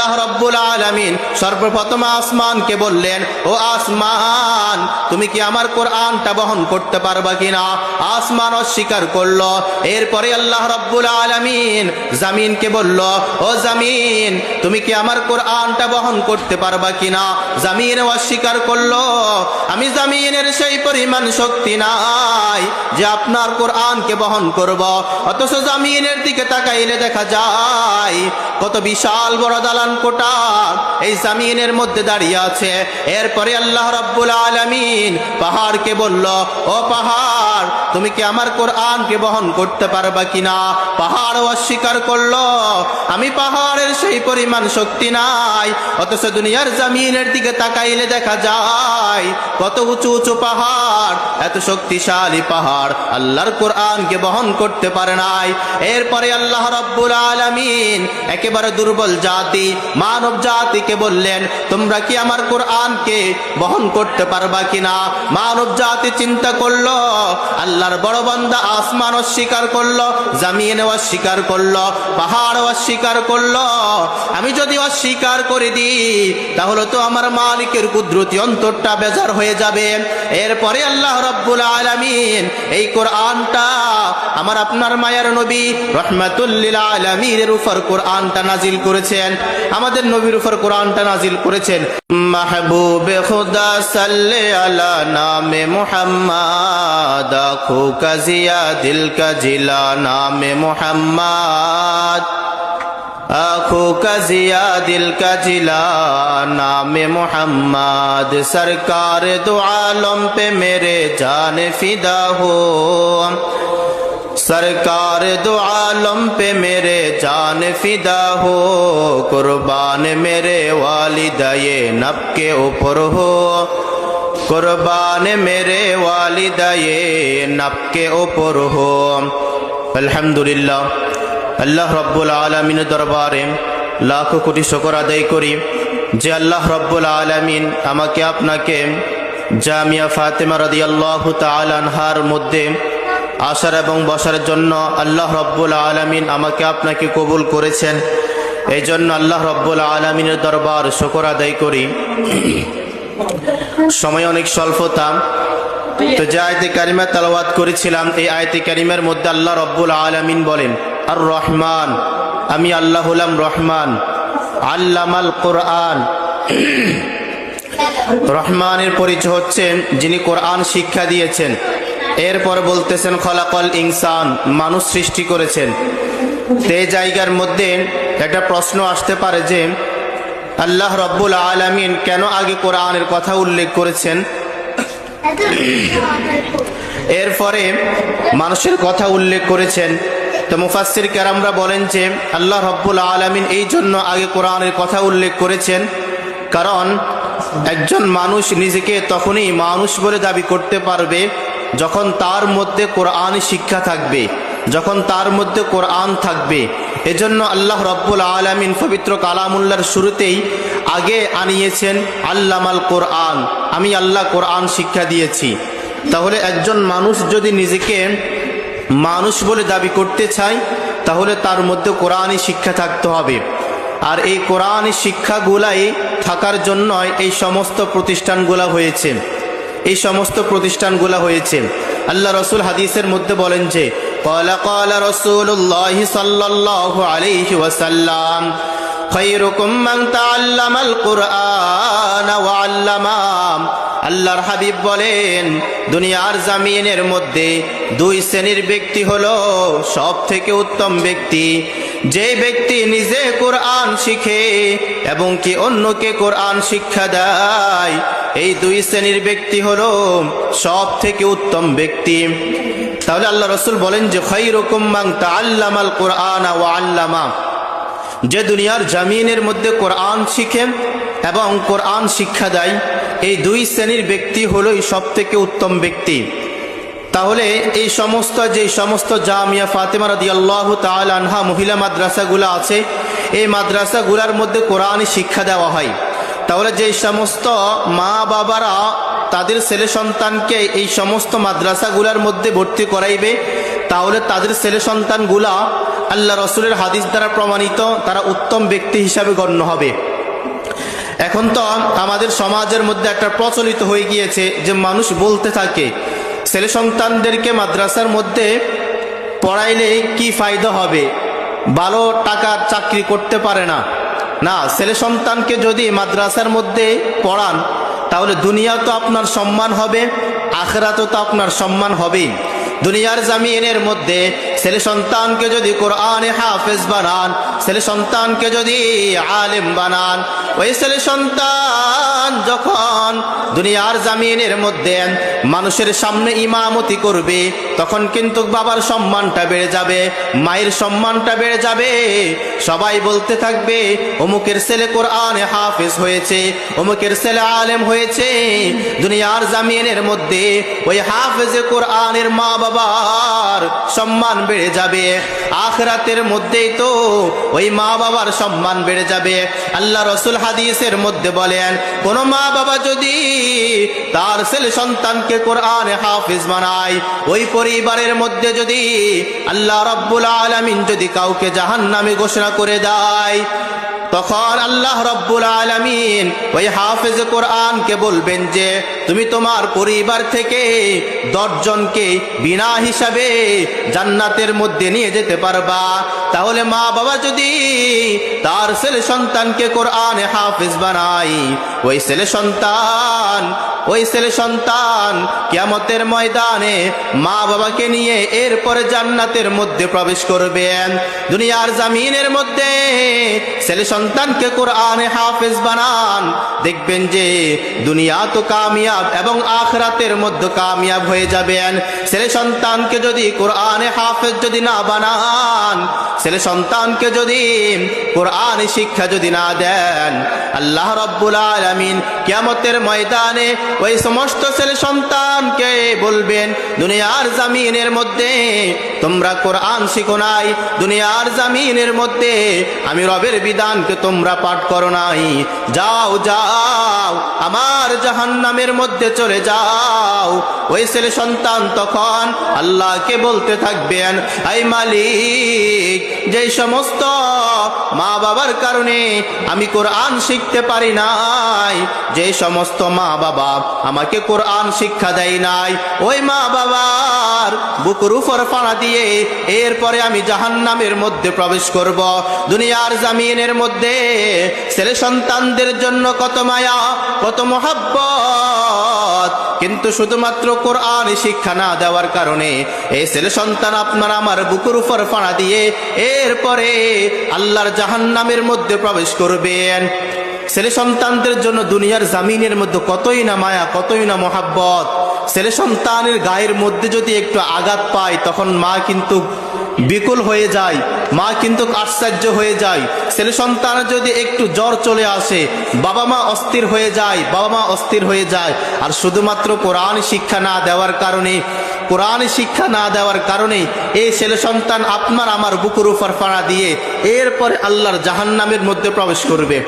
আল্লাহ রাব্বুল আলামিন সর্বপ্রথম আসমানকে বললেন, ও আসমান, তুমি কি আমার কোরআনটা বহন করতে পারবা কিনা? আসমান অস্বীকার করলো। এরপরে আল্লাহ রাব্বুল আলামিন জমিনকে বলল, ও জমিন, তুমি কি আমার কোরআনটা বহন করতে পারবা কিনা? জমিন অস্বীকার করলো। আমি জমিনের সেই পরিমাণ শক্তি নাই যে আপনার কোরআনকে বহন করব। অথচ জমিনের দিকে তাকাইলে দেখা যায় কত বিশাল বড় দালান কোঠা এই জমিনের মধ্যে দাঁড়িয়ে আছে। এরপরে আল্লাহ রাব্বুল আলামিন পাহাড়কে বলল, ও পাহাড়, তুমি কি আমার কোরআনকে বহন করতে পারবা কিনা? পাহাড় অস্বীকার করলো। আমি পাহাড়ের সেই পরিমাণ শক্তি নাই। অথচ দুনিয়ার জমিনের দিকে তাকাইলে দেখা যায় কত উঁচু উঁচু পাহাড়, এত শক্তিশালী পাহাড় আল্লাহর কোরআনকে বহন করতে পারে নাই। এরপরে আল্লাহ রাব্বুল আলামিন একেবারে দুর্বল জাতি মানব জাতিকে বললেন, তোমরা কি আমার কোরআনকে বহন করতে পারবা কিনা? মানব জাতি চিন্তা করলো, আল্লাহর বড় বান্দা আসমান অস্বীকার করলো, জমিন অস্বীকার করলো, পাহাড় অস্বীকার করলো। আমি যদি অস্বীকার করে দিই তাহলে তো আমার মালিকের কুদরতি অন্তরটা বেজার হয়ে যাবে। এরপরে আল্লাহ রাব্বুল আলামিন এই কোরআনটা আমার আপনার মায়ার নবী রহমাতুল লিল আলামিনের উপর কোরআনটা নাজিল করেছেন, আমাদের নবীর উপর কোরআনটা নাজিল করেছেন। মাহবুবে খুদা সাল্লে আলা নামে মুহাম্মদ, আঁখো কা জিয়া দিল কা জিলা নামে মুহাম্মদ, आँखों का जिया दिल का जिला नाम मोहम्मद, सरकार दो आलम पे मेरे जान फिदा हो, सरकार दो आलम पे मेरे जान फिदा हो, कुर्बान मेरे वालिदा ये नब के ऊपर हो, कुर्बान मेरे वालिदा ये नब के ऊपर हो। अल्हम्दुलिल्लाह, আল্লাহ রব্বুল আলামিনের দরবারে লাখো কোটি শুকর আদায় করি যে আল্লাহ রব্বুল আলামিন আমাকে আপনাকে জামিয়া ফাতেমা রাদিয়াল্লাহু তাআলা আনহার মধ্যে আসার এবং বসার জন্য আল্লাহ রব্বুল আলামিন আমাকে আপনাকে কবুল করেছেন। এই জন্য আল্লাহ রব্বুল আলামিনের দরবার শুকর আদায় করি। সময় অনেক স্বল্পতা, তো যে আয়াতে কারিমা তেলাওয়াত করেছিলাম এই আয়াতে কারিমার মধ্যে আল্লাহ রব্বুল আলামিন বলেন, আর রহমান, আমি আল্লাহ হলাম রহমান, আল্লামাল কোরআন। রহমানের পরিচয় হচ্ছে যিনি কোরআন শিক্ষা দিয়েছেন। এরপর বলতেছেন খলাকল ইনসান, মানুষ সৃষ্টি করেছেন। এই জায়গার মধ্যে একটা প্রশ্ন আসতে পারে যে আল্লাহ রব্বুল আলামিন কেন আগে কোরআনের কথা উল্লেখ করেছেন, এরপরে মানুষের কথা উল্লেখ করেছেন? তো মুফাসসির কেরামরা বলেন যে আল্লাহ রব্বুল আলামিন এই জন্য আগে কোরআনের কথা উল্লেখ করেছেন কারণ একজন মানুষ নিজেকে তখনই মানুষ বলে দাবি করতে পারবে যখন তার মধ্যে কোরআন শিক্ষা থাকবে, যখন তার মধ্যে কোরআন থাকবে। এজন্য আল্লাহ রব্বুল আলামিন পবিত্র কালামুল্লাহর শুরুতেই আগে আনিয়েছেন আল্লামাল কোরআন, আমি আল্লাহ কোরআন শিক্ষা দিয়েছি। তাহলে একজন মানুষ যদি নিজেকে মানুষ বলে দাবি করতে চায় তাহলে তার মধ্যে কোরআনই শিক্ষা থাকতে হবে। আর এই কোরআনই শিক্ষাগুলাই থাকার জন্য এই সমস্ত প্রতিষ্ঠানগুলা হয়েছে, এই সমস্ত প্রতিষ্ঠানগুলা হয়েছে। আল্লাহ রসুল হাদিসের মধ্যে বলেন যে ক্বালা ক্বালা রাসূলুল্লাহি সাল্লাল্লাহু আলাইহি ওয়াসাল্লাম, খায়রুকুম মান তাআল্লামাল কুরআন ওয়া আল্লামা। আল্লাহর হাবিব বলেন দুনিয়ার জমিনের মধ্যে দুই শ্রেণীর ব্যক্তি হলো সব থেকে উত্তম ব্যক্তি, যে ব্যক্তি নিজে কোরআন শিখে এবং কি অন্যকে কোরআন শিক্ষা দেয়। এই দুই শ্রেণীর ব্যক্তি হলো সব থেকে উত্তম ব্যক্তি। তাহলে আল্লাহ রসুল বলেন যে খায়রুকুম মান তাআল্লামাল কুরআন ওয়া আল্লামা, যে দুনিয়ার জমিনের মধ্যে কোরআন শিখে এবং কোরআন শিক্ষা দেয়, এই দুই শ্রেণীর ব্যক্তি হলোই সব থেকে উত্তম ব্যক্তি। তাহলে এই সমস্ত জামিয়া ফাতেমা রাদিয়াল্লাহু তাআলা আনহা মহিলা মাদ্রাসাগুলো আছে, এই মাদ্রাসাগুলোর মধ্যে কোরআন শিক্ষা দেওয়া হয়। তাহলে যে সমস্ত মা বাবারা তাদের ছেলে সন্তানকে এই সমস্ত মাদ্রাসাগুলোর মধ্যে ভর্তি করাইবে, তাহলে তাদের ছেলে সন্তানগুলা আল্লাহ রসুলের হাদিস দ্বারা প্রমাণিত তারা উত্তম ব্যক্তি হিসাবে গণ্য হবে। এখন তো আমাদের সমাজের মধ্যে একটা প্রচলিত হয়ে গিয়েছে যে মানুষ বলতে থাকে ছেলে সন্তানদেরকে মাদ্রাসার মধ্যে পড়াইলে কি ফায়দা হবে, ভালো টাকার চাকরি করতে পারে না। না, ছেলে সন্তানকে যদি মাদ্রাসার মধ্যে পড়ান তাহলে দুনিয়া তো আপনার সম্মান হবে, আখিরাতও তো আপনার সম্মান হবেই। দুনিয়ার জামিনের মধ্যে ছেলে সন্তানকে যদি কোরআনে হাফেজ বানান, ছেলে সন্তানকে যদি আলেম বানান, ওই ছেলে সন্তান যখন দুনিয়ার জামিনের মধ্যে মানুষের সামনে ইমামতি করবে তখন কিন্তু বাবার সম্মানটা বেড়ে যাবে, মায়ের সম্মানটা বেড়ে যাবে। সবাই বলতে থাকবে অমুকের ছেলে কোরআনে হাফেজ হয়েছে, অমুকের ছেলে আলেম হয়েছে। দুনিয়ার জামিনের মধ্যে ওই হাফেজে কোরআনের মা বাবার সম্মান বেড়ে যাবে, আখিরাতের মধ্যেই তো ওই মা বাবার সম্মান বেড়ে যাবে। আল্লাহ রসুল হাদিসের মধ্যে বলেন কোন মা বাবা যদি তার ছেলে সন্তানকে কোরআনে হাফেজ বানায়, ওই পরিবারের মধ্যে যদি আল্লাহ রাব্বুল আলামিন যদি কাউকে জাহান্নামে ঘোষণা করে দেয়, তখন আল্লাহ রাব্বুল আলামিন ওই হাফেজ কোরআনকে বলবেন যে তুমি তোমার পরিবার থেকে 10 জনকে বিনা হিসাবে জান্নাতের মধ্যে নিয়ে যেতে পারবা। তাহলে মা বাবা যদি তার ছেলে সন্তানকে কোরআনে হাফেজ বানায়, ওই ছেলে সন্তান কিয়ামতের ময়দানে মা বাবাকে নিয়ে এরপরে জান্নাতের মধ্যে প্রবেশ করবেন। দুনিয়ার জামিনের মধ্যে ছেলে সন্তানকে কোরআনে হাফেজ বানান, দেখবেন যে দুনিয়া তো কামিয়াব এবং আখিরাতের মধ্যে কামিয়াব হয়ে যাবেন। ছেলে সন্তানকে যদি কোরআনে হাফেজ যদি না বানান, ছেলে সন্তানকে যদি কোরআনে শিক্ষা যদি না দেন, আল্লাহ রাব্বুল আলামিন কিয়ামতের ময়দানে ওই সমস্ত ছেলে সন্তানকে বলবেন দুনিয়ার জামিনের মধ্যে তোমরা কোরআন শিখো নাই, দুনিয়ার জামিনের মধ্যে আমি রবের বিধানকে তোমরা পাঠ করো নাই, যাও যাও আমার জাহান্নামের মধ্যে চলে যাও। ওই ছেলে সন্তান তখন আল্লাহকে বলতে থাকবেন, আই মালিক, যে সমস্ত মা বাবার কারণে আমি কোরআন শিখতে পারি নাই, যে সমস্ত মা বাবা আমাকে কোরআন শিক্ষা দেয় নাই, ওই মা বাবার বুকের উপর ফাড়া দিয়ে এরপরে আমি জাহান্নামের মধ্যে প্রবেশ করব। দুনিয়ার জামিনের মধ্যে ছেলে সন্তানদের জন্য কত মায়া, কত মহব্বত, কিন্তু শুধুমাত্র কোরআন শিক্ষা না দেওয়ার কারণে এই ছেলে সন্তান আপনার আমার বুকের উপর ফাড়া দিয়ে এরপরে আল্লাহর জাহান্নামের মধ্যে প্রবেশ করবেন। ছেলে সন্তানদের জন্য দুনিয়ার জামিনের মধ্যে কতই না মায়া, কতই না মহাব্বত। ছেলে সন্তানের গায়ের মধ্যে যদি একটু আঘাত পায় তখন মা কিন্তু বিকল হয়ে যায়, মা কিন্তু আশ্চর্য হয়ে যায়। ছেলে সন্তানের যদি একটু জ্বর চলে আসে বাবা মা অস্থির হয়ে যায়, বাবা মা অস্থির হয়ে যায়। আর শুধুমাত্র কোরআন শিক্ষা না দেওয়ার কারণে, কোরআন শিক্ষা না দেওয়ার কারণে এই ছেলে সন্তান আপনার আমার বুকের উপর ফাড়া দিয়ে এরপরে আল্লাহর জাহান্নামের মধ্যে প্রবেশ করবে।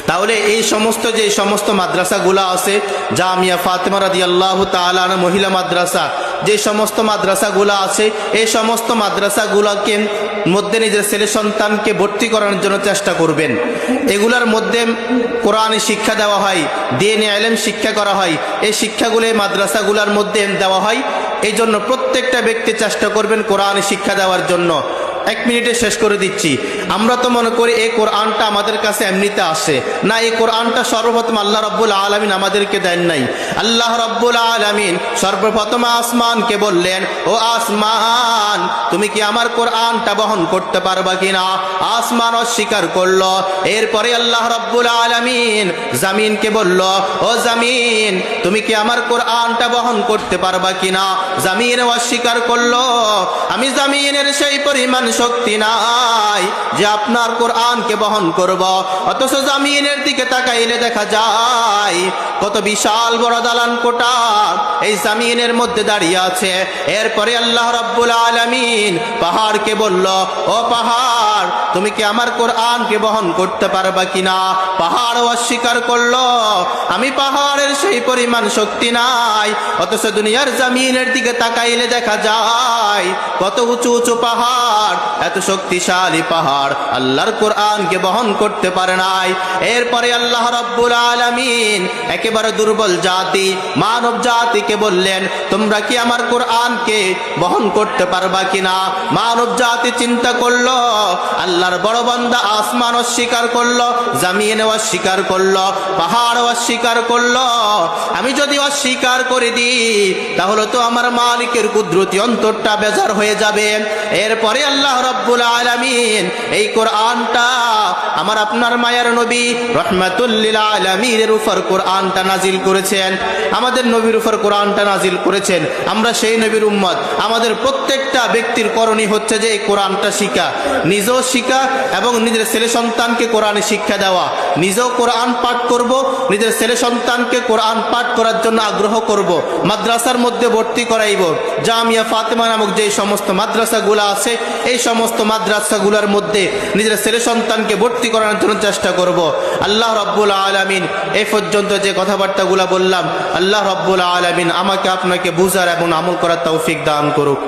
তাহলে এই সমস্ত যে সমস্ত মাদ্রাসাগুলো আছে, জামিয়া ফাতেমা রাদিয়াল্লাহু তাআলা আনহা মহিলা মাদ্রাসা, যে সমস্ত মাদ্রাসাগুলো আছে এই সমস্ত মাদ্রাসাগুলোকে মধ্যে নিজের ছেলে সন্তানকে ভর্তি করানোর জন্য চেষ্টা করবেন। এগুলার মধ্যে কোরআনে শিক্ষা দেওয়া হয়, দ্বীনি ইলম শিক্ষা করা হয়, এই শিক্ষাগুলো এই মাদ্রাসাগুলোর মধ্যে দেওয়া হয়। এই জন্য প্রত্যেকটা ব্যক্তি চেষ্টা করবেন কোরআনে শিক্ষা দেওয়ার জন্য। 1 মিনিটে শেষ করে দিচ্ছি। আমরা তো মনে করি এই কোরআনটা আমাদের কাছে এমনিতে আসে না, এই কোরআনটা সর্বপ্রথম আল্লাহ রাব্বুল আলামিন আমাদেরকে দেন নাই। আল্লাহ রাব্বুল আলামিন সর্বপ্রথম আসমানকে বললেন, ও আসমান, তুমি কি আমার কোরআনটা বহন করতে পারবা কিনা? আসমান অস্বীকার করলো। এরপরে আল্লাহ রাব্বুল আলামিন জমিনকে বলল, ও জমিন, তুমি কি আমার কোরআনটা বহন করতে পারবা কিনা? জমিন অস্বীকার করলো। আমি জমিনের সেই পরিমাণ শক্তি নাই যে আপনার কোরআনকে বহন করব। অথচ জমিনের দিকে তাকাইলে দেখা যায় কত বিশাল বড় দালান কোঠা এই জমিনের মধ্যে দাঁড়িয়ে আছে। এরপরে আল্লাহ রাব্বুল আলামিন পাহাড়কে বলল, ও পাহাড়, তুমি কি আমার কোরআনকে বহন করতে পারবা কিনা? পাহাড়ও অস্বীকার করলো, আমি পাহাড়ের সেই পরিমাণ শক্তি নাই। অথচ দুনিয়ার জমিনের দিকে তাকাইলে দেখা যায় কত উঁচু উঁচু পাহাড়, এত শক্তিশালী পাহাড় আল্লাহর কোরআনকে বহন করতে পারে নাই। এরপরে আল্লাহ রাব্বুল আলামিন একেবারে দুর্বল জাতি মানব জাতিকে বললেন, তোমরা কি আমার কোরআনকে বহন করতে পারবা কিনা? মানব জাতি চিন্তা করলো, আল্লাহর বড় বান্দা আসমান অস্বীকার করলো, জমিন অস্বীকার করলো, পাহাড় অস্বীকার করলো। আমি যদি অস্বীকার করে দিই তাহলে তো আমার মালিকের কুদরতি অন্তরটা বেজার হয়ে যাবে। এরপরে আল্লাহ রাব্বুল আলামিন এই কোরআনটা আমার আপনার মায়ের নবী রহমাতুল লিল আলামিনের উপর কোরআনটা নাজিল করেছেন, আমাদের নবীর উপর কোরআনটা নাজিল করেছেন। আমরা সেই নবীর উম্মত। আমাদের প্রত্যেকটা ব্যক্তির করণীয় হচ্ছে যে এই কোরআনটা শিখা, নিজেও শিখা এবং নিজের ছেলে সন্তানকে কোরআনে শিক্ষা দেওয়া। নিজেও কোরআন পাঠ করব, নিজের ছেলে সন্তানকে কোরআন পাঠ করার জন্য আগ্রহ করব, মাদ্রাসার মধ্যে ভর্তি করাইব। জামিয়া ফাতেমা নামক যে সমস্ত মাদ্রাসাগুলো আছে এই সমস্ত মাদ্রাসাগুলোর মধ্যে নিজের ছেলে সন্তানকে ভর্তি করানোর জন্য চেষ্টা করব। আল্লাহ রাব্বুল আলামিন এই পর্যন্ত যে কথাবার্তাগুলো বললাম, আল্লাহ রাব্বুল আলামিন আমাকে আপনাকে বুঝার এবং আমল করার তৌফিক দান করুক।